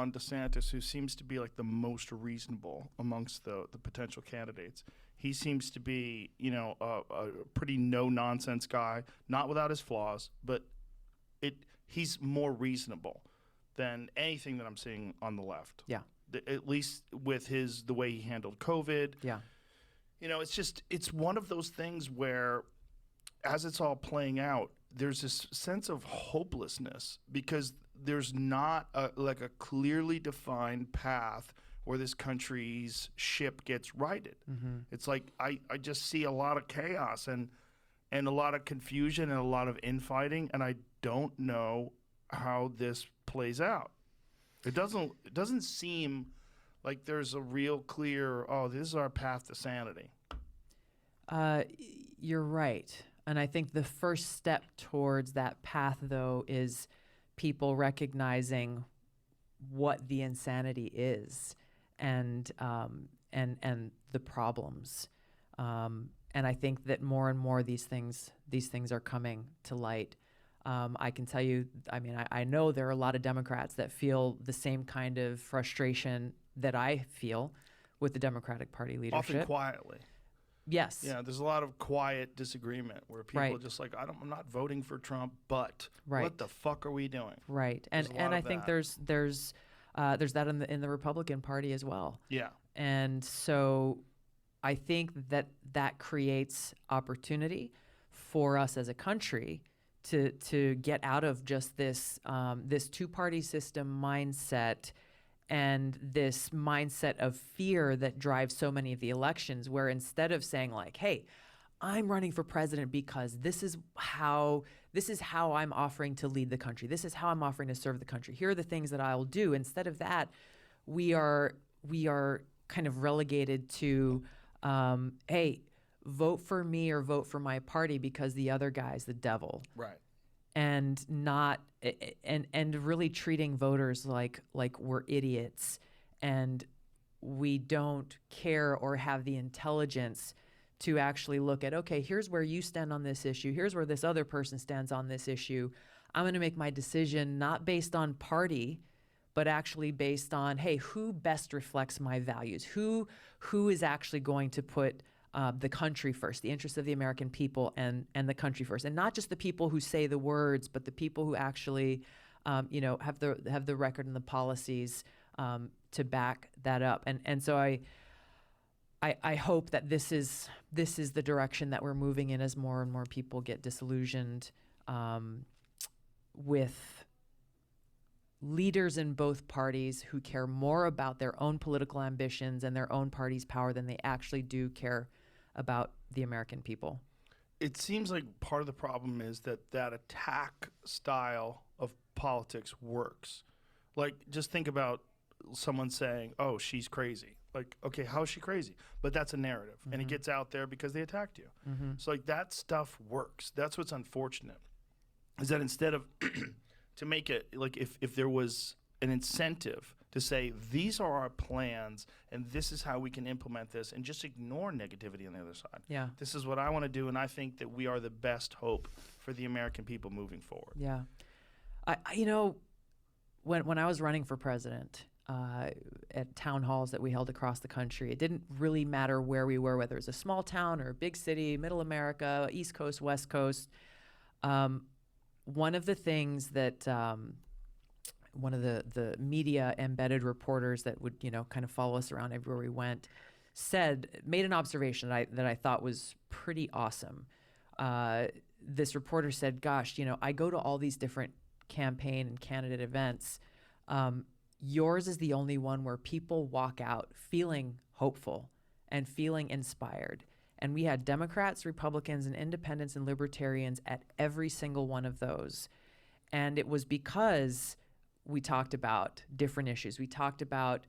Ron DeSantis, who seems to be like the most reasonable amongst the potential candidates. He seems to be, a pretty no-nonsense guy, not without his flaws, but he's more reasonable than anything that I'm seeing on the left. Yeah. At least with the way he handled COVID. Yeah. It's one of those things where, as it's all playing out, there's this sense of hopelessness because there's not a clearly defined path where this country's ship gets righted. Mm-hmm. It's like I just see a lot of chaos and a lot of confusion and a lot of infighting, and I don't know how this plays out. It doesn't seem like there's a real clear, this is our path to sanity. You're right. And I think the first step towards that path, though, is people recognizing what the insanity is and the problems. And I think that more and more these things are coming to light. I can tell you, I know there are a lot of Democrats that feel the same kind of frustration that I feel with the Democratic Party leadership. Often quietly. Yes. Yeah, there's a lot of quiet disagreement where people are just like, I'm not voting for Trump, but what the fuck are we doing? Right. And I think there's that in the Republican Party as well. Yeah. And so I think that creates opportunity for us as a country to get out of just this two-party system mindset and this mindset of fear that drives so many of the elections, where instead of saying like, hey, I'm running for president because this is how I'm offering to lead the country. This is how I'm offering to serve the country. Here are the things that I'll do. Instead of that, we are kind of relegated to, hey, vote for me or vote for my party because the other guy's the devil. Right. And not and really treating voters like we're idiots, and we don't care or have the intelligence to actually look at, okay, here's where you stand on this issue, here's where this other person stands on this issue. I'm going to make my decision not based on party, but actually based on, hey, who best reflects my values? Who is actually going to put the country first, the interests of the American people and the country first, and not just the people who say the words, but the people who actually, have the record and the policies to back that up. And so I hope that this is the direction that we're moving in as more and more people get disillusioned with leaders in both parties who care more about their own political ambitions and their own party's power than they actually do care about the American people. It seems like part of the problem is that attack style of politics works. Like, just think about someone saying, oh, she's crazy. Like, okay, how is she crazy? But that's a narrative, mm-hmm. and it gets out there because they attacked you. Mm-hmm. So, like, that stuff works. That's what's unfortunate, is that instead of to make it, like, if there was an incentive to say, these are our plans and this is how we can implement this, and just ignore negativity on the other side. Yeah. This is what I want to do, and I think that we are the best hope for the American people moving forward. Yeah. When I was running for president at town halls that we held across the country, it didn't really matter where we were, whether it was a small town or a big city, middle America, East Coast, West Coast. One of the things that one of the media embedded reporters that would, kind of follow us around everywhere we went, made an observation that I thought was pretty awesome. This reporter said, gosh, I go to all these different campaign and candidate events. Yours is the only one where people walk out feeling hopeful and feeling inspired. And we had Democrats, Republicans, and independents and libertarians at every single one of those. And it was because we talked about different issues. We talked about,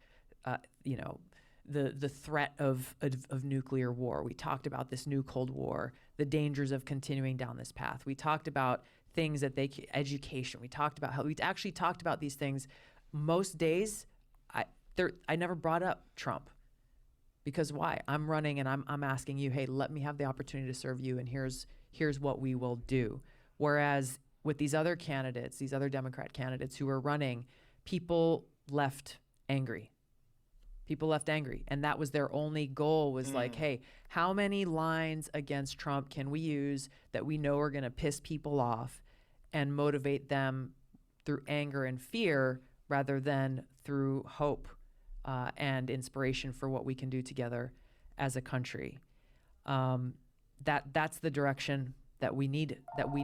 the threat of nuclear war. We talked about this new Cold War, the dangers of continuing down this path. We talked about things education. We talked about how we actually talked about these things. Most days, I never brought up Trump. Because why? I'm running and I'm asking you, hey, let me have the opportunity to serve you, and here's what we will do. Whereas with these other candidates, these other Democrat candidates who are running, people left angry. People left angry, and that was their only goal, was like, hey, how many lines against Trump can we use that we know are going to piss people off and motivate them through anger and fear rather than through hope and inspiration for what we can do together as a country. That's the direction that we need